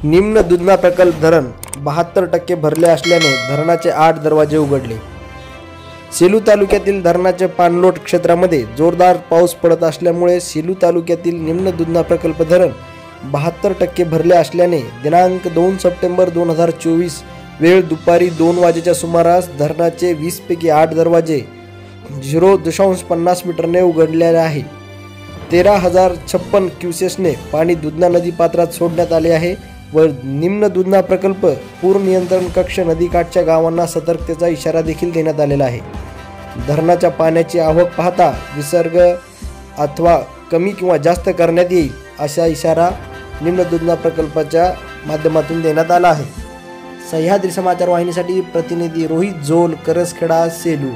निम्न दुधना प्रकल्प धरण 72% भरले असल्याने धरणाचे 8 दरवाजे उघडले। सेलू तालुक्यातील धरणाच्या पाणलोट क्षेत्रामध्ये जोरदार पाऊस पडत असल्यामुळे सेलू तालुक्यातील निम्न दुधना प्रकल्प धरण 72% भरले असल्याने दिनांक 2 सप्टेंबर 2024 वेळ दुपारी 2 वाजेच्या सुमारास धरणाचे 20 पैकी 8 दरवाजे 0.50 मीटरने उघडलेले आहे। 13,056 क्युसेसने पाणी दुधना नदी पात्रात सोडण्यात आले आहे व निम्न दुधना प्रकल्प पूर नियंत्रण कक्ष नदीकाठच्या गावांना सतर्कतेचा इशारा देखील देण्यात आलेला आहे। धरणाच्या पाण्याची आवक पाहता विसर्ग अथवा कमी किंवा जास्त करण्यात येईल असा इशारा निम्न दुधना प्रकल्पाच्या माध्यमातून देण्यात आला आहे। सह्याद्री समाचार वाहिनीसाठी प्रतिनिधी रोहित जोल, करसखेडा, सेलू।